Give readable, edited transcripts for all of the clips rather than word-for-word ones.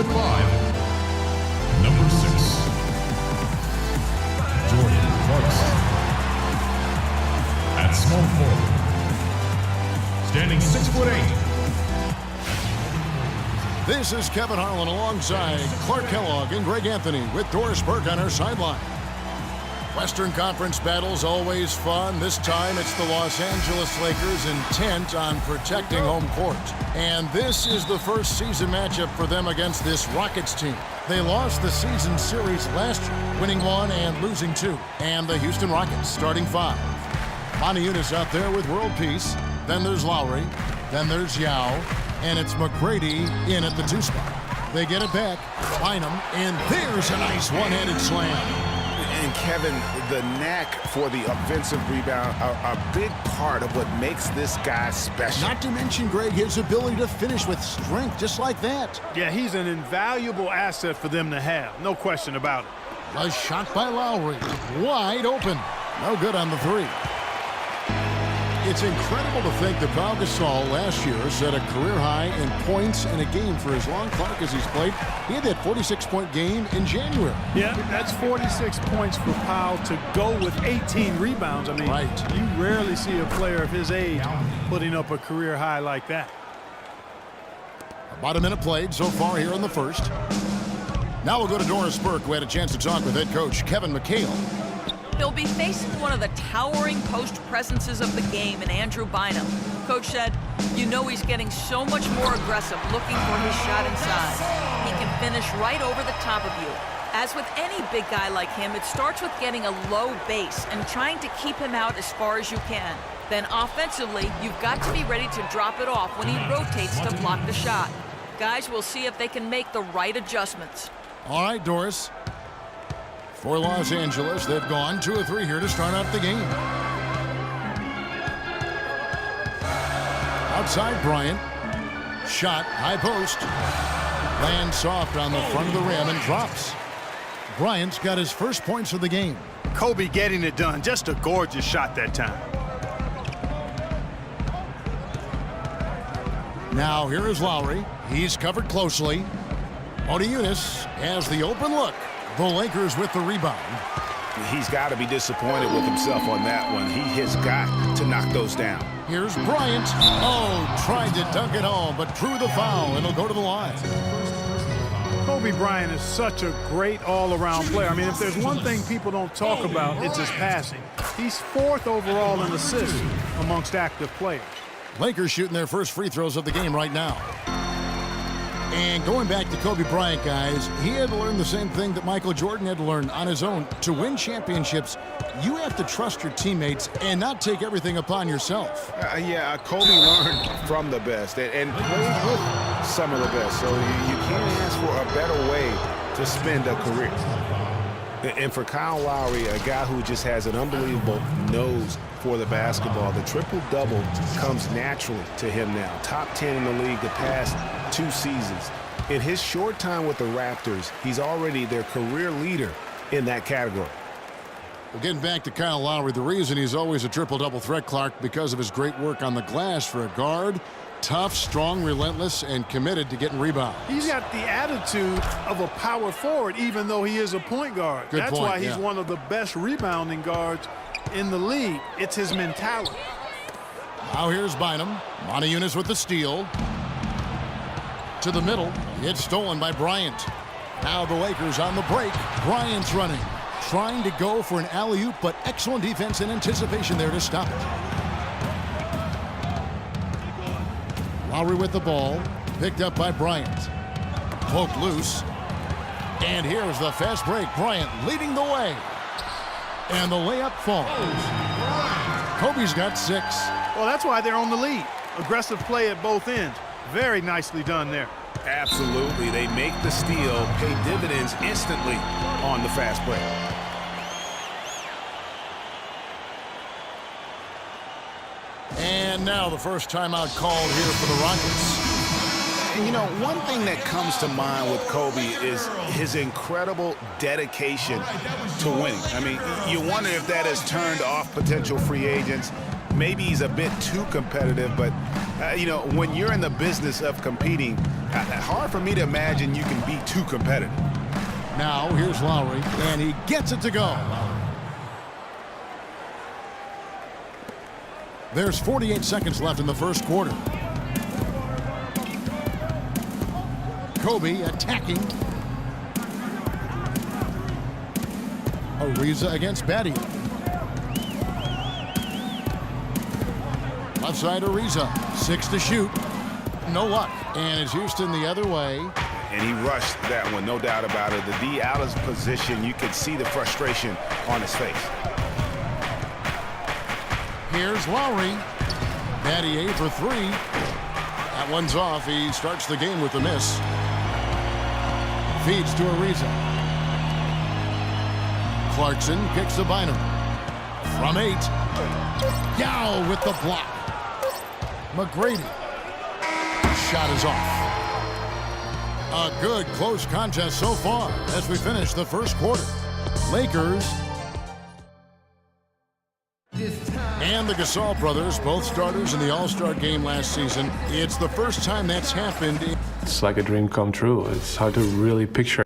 5, number 6, Jordan Clarkson. At small forward, standing 6'8". This is Kevin Harlan alongside Clark Kellogg and Greg Anthony with Doris Burke on our sideline. Western Conference battles always fun. This time it's the Los Angeles Lakers intent on protecting home court. And this is the first season matchup for them against this Rockets team. They lost the season series last year, winning 1 and losing 2. And the Houston Rockets starting 5. Moniunas out there with world peace. Then there's Lowry. Then there's Yao. And it's McGrady in at the 2 spot. They get it back. Bynum. And there's a nice one-handed slam. And Kevin, the knack for the offensive rebound are a big part of what makes this guy special. Not to mention, Greg, his ability to finish with strength just like that. Yeah, he's an invaluable asset for them to have. No question about it. A shot by Lowry. Wide open. No good on the 3. It's incredible to think that Pau Gasol last year set a career high in points in a game for as long, Clark, as he's played. He had that 46-point game in January. Yeah, that's 46 points for Pau to go with 18 rebounds. I mean, right. You rarely see a player of his age putting up a career high like that. About a minute played so far here in the first. Now we'll go to Doris Burke, who had a chance to talk with head coach Kevin McHale. He'll be facing one of the towering post presences of the game in Andrew Bynum. Coach said, you know he's getting so much more aggressive looking for his shot inside. He can finish right over the top of you. As with any big guy like him, it starts with getting a low base and trying to keep him out as far as you can. Then offensively, you've got to be ready to drop it off when he rotates to block the shot. Guys will see if they can make the right adjustments. All right, Doris. For Los Angeles, they've gone 2 of 3 here to start out the game. Outside Bryant. Shot, high post. Lands soft on the front of the rim and drops. Bryant's got his first points of the game. Kobe getting it done. Just a gorgeous shot that time. Now here is Lowry. He's covered closely. Moniunas has the open look. The Lakers with the rebound. He's got to be disappointed with himself on that one. He has got to knock those down. Here's Bryant. Oh, tried to dunk it home, but drew the foul, and he'll go to the line. Kobe Bryant is such a great all-around player. I mean, if there's one thing people don't talk about, it's his passing. He's 4th overall in assists amongst active players. Lakers shooting their first free throws of the game right now. And going back to Kobe Bryant, guys, he had to learn the same thing that Michael Jordan had to learn on his own. To win championships, you have to trust your teammates and not take everything upon yourself. Kobe learned from the best and played with some of the best. So you can't ask for a better way to spend a career. And for Kyle Lowry, a guy who just has an unbelievable nose for the basketball, the triple-double comes naturally to him now. Top 10 in the league the past 2 seasons. In his short time with the Raptors, he's already their career leader in that category. Well, getting back to Kyle Lowry, the reason he's always a triple-double threat, Clark, because of his great work on the glass for a guard. Tough, strong, relentless, and committed to getting rebounds. He's got the attitude of a power forward, even though he is a point guard. Good That's point, why he's yeah. one of the best rebounding guards in the league. It's his mentality. Now here's Bynum. Moniunas with the steal. To the middle. It's stolen by Bryant. Now the Lakers on the break. Bryant's running. Trying to go for an alley-oop, but excellent defense and anticipation there to stop it. Lowry with the ball. Picked up by Bryant. Poked loose. And here's the fast break. Bryant leading the way. And the layup falls. Kobe's got 6. Well, that's why they're on the lead. Aggressive play at both ends. Very nicely done there. Absolutely. They make the steal, pay dividends instantly on the fast break. And now the first timeout called here for the Rockets. And you know, one thing that comes to mind with Kobe is his incredible dedication to winning. I mean, you wonder if that has turned off potential free agents. Maybe he's a bit too competitive, but, you know, when you're in the business of competing, Hard for me to imagine you can be too competitive. Now, here's Lowry, and he gets it to go. There's 48 seconds left in the first quarter. Kobe attacking. Ariza against Battier. Left side Ariza, 6 to shoot. No luck, and it's Houston the other way. And he rushed that one, no doubt about it. The D out of position, you could see the frustration on his face. Here's Lowry. Battier for 3. That one's off. He starts the game with a miss. Feeds to Ariza. Clarkson kicks to Bynum. From 8. Yao with the block. McGrady. Shot is off. A good close contest so far as we finish the first quarter. Lakers and the Gasol brothers, both starters in the All-Star game last season. It's the first time that's happened. It's like a dream come true. It's hard to really picture.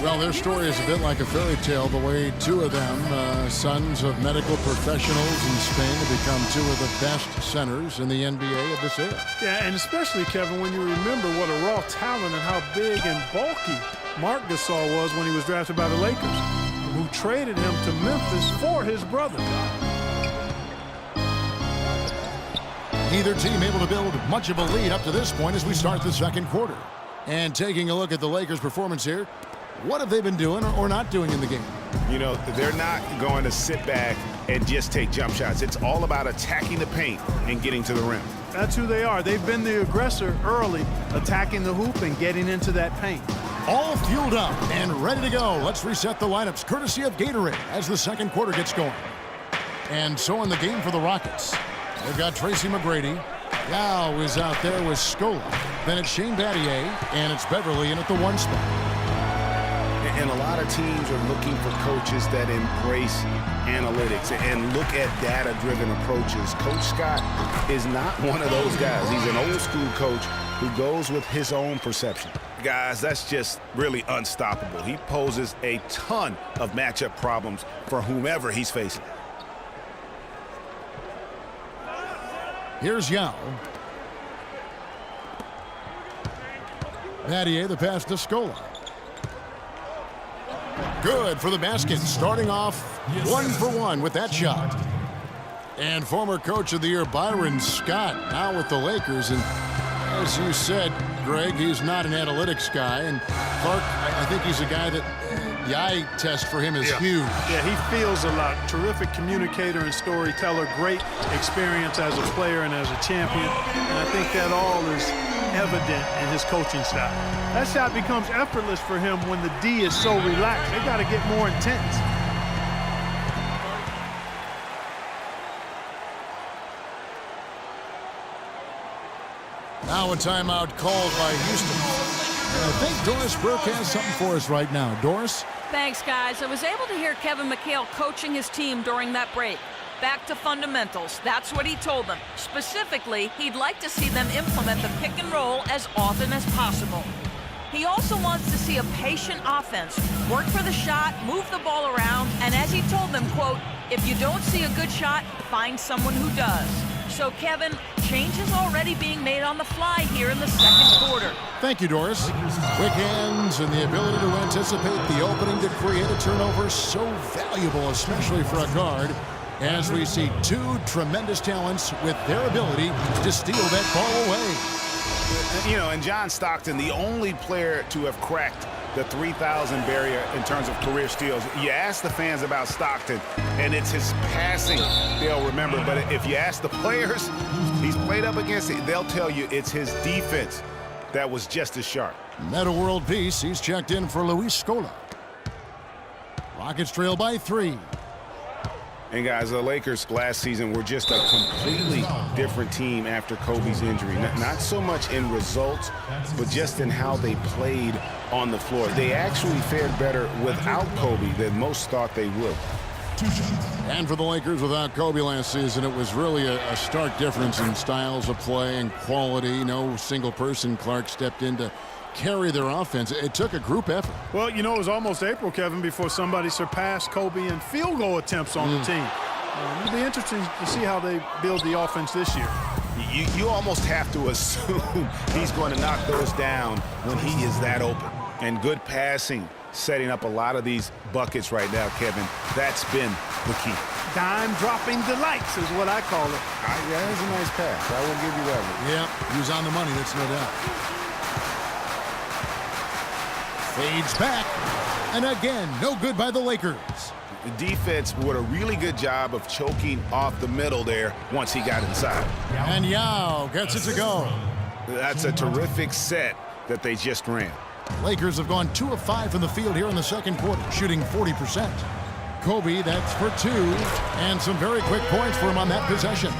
Well, their story is a bit like a fairy tale, the way two of them, sons of medical professionals in Spain, have become two of the best centers in the NBA of this era. Yeah, and especially, Kevin, when you remember what a raw talent and how big and bulky Marc Gasol was when he was drafted by the Lakers, who traded him to Memphis for his brother. Neither team able to build much of a lead up to this point as we start the second quarter. And taking a look at the Lakers' performance here, what have they been doing or not doing in the game? You know, they're not going to sit back and just take jump shots. It's all about attacking the paint and getting to the rim. That's who they are. They've been the aggressor early, attacking the hoop and getting into that paint. All fueled up and ready to go. Let's reset the lineups courtesy of Gatorade as the second quarter gets going. And so in the game for the Rockets, they've got Tracy McGrady. Yao is out there with Scola. Then it's Shane Battier, and it's Beverly in at the 1 spot. And a lot of teams are looking for coaches that embrace analytics and look at data-driven approaches. Coach Scott is not one of those guys. He's an old-school coach who goes with his own perception. Guys, that's just really unstoppable. He poses a ton of matchup problems for whomever he's facing. Here's Yao. Battier, the pass to Scola. Good for the basket, starting off 1 for 1 with that shot. And former Coach of the Year Byron Scott now with the Lakers. And as you said, Greg, he's not an analytics guy. And Clark, I think he's a guy that the eye test for him is huge. Yeah, he feels a lot. Terrific communicator and storyteller. Great experience as a player and as a champion. And I think that all is evident in his coaching style. That shot becomes effortless for him when the D is so relaxed. They got to get more intense. Now a timeout called by Houston. And I think Doris Burke has something for us right now. Doris? Thanks, guys. I was able to hear Kevin McHale coaching his team during that break. Back to fundamentals. That's what he told them. Specifically, he'd like to see them implement the pick and roll as often as possible. He also wants to see a patient offense. Work for the shot, move the ball around, and as he told them, quote, if you don't see a good shot, find someone who does. So, Kevin, change is already being made on the fly here in the second quarter. Thank you, Doris. Quick hands and the ability to anticipate the opening to create a turnover, so valuable, especially for a guard, as we see two tremendous talents with their ability to steal that ball away. You know, and John Stockton, the only player to have cracked the 3,000 barrier in terms of career steals. You ask the fans about Stockton, and it's his passing they'll remember. But if you ask the players he's played up against, they'll tell you it's his defense that was just as sharp. Meta world peace. He's checked in for Luis Scola. Rockets trail by 3. And guys, the Lakers last season were just a completely different team after Kobe's injury. Not so much in results, but just in how they played on the floor. They actually fared better without Kobe than most thought they would. And for the Lakers without Kobe last season, it was really a stark difference in styles of play and quality. No single person. Clark stepped in to carry their offense. It took a group effort. Well, you know, it was almost April, Kevin, before somebody surpassed Kobe in field goal attempts on the team. It'll be interesting to see how they build the offense this year. You almost have to assume he's going to knock those down when he is that open. And good passing, setting up a lot of these buckets right now, Kevin. That's been the key. Dime-dropping delights is what I call it. Yeah, that's a nice pass. I will give you that one. Yeah, he was on the money, that's no doubt. Fades back. And again, no good by the Lakers. The defense did a really good job of choking off the middle there once he got inside. And Yao gets it to go. That's a terrific set that they just ran. Lakers have gone 2 of 5 from the field here in the second quarter, shooting 40%. Kobe, that's for 2, and some very quick points for him on that possession.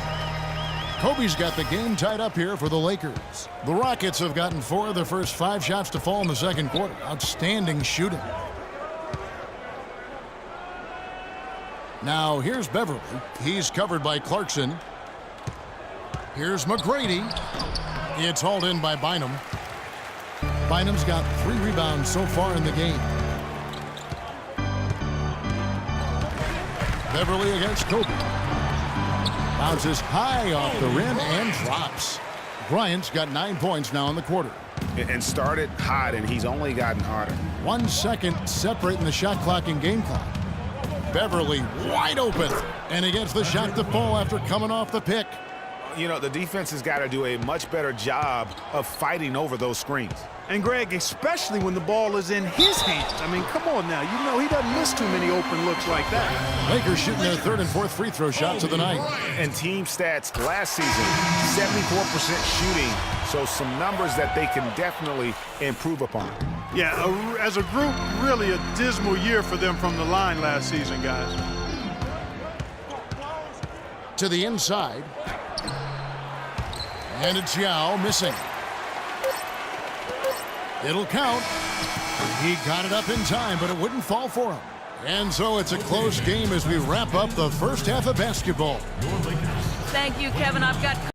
Kobe's got the game tied up here for the Lakers. The Rockets have gotten 4 of their first 5 shots to fall in the second quarter. Outstanding shooting. Now, here's Beverly. He's covered by Clarkson. Here's McGrady. It's hauled in by Bynum. Bynum's got 3 rebounds so far in the game. Beverly against Kobe. Bounces high off the rim and drops. Bryant's got 9 points now in the quarter. And started hot, and he's only gotten hotter. 1 second separating the shot clock and game clock. Beverly wide open, and he gets the shot to fall after coming off the pick. You know, the defense has got to do a much better job of fighting over those screens. And, Greg, especially when the ball is in his hands. I mean, come on now. You know he doesn't miss too many open looks like that. Lakers shooting their 3rd and 4th free throw shots of the night. And team stats last season, 74% shooting, so some numbers that they can definitely improve upon. Yeah, as a group, really a dismal year for them from the line last season, guys. To the inside. And it's Yao missing. It'll count. He got it up in time, but it wouldn't fall for him. And so it's a close game as we wrap up the first half of basketball. Thank you, Kevin. I've got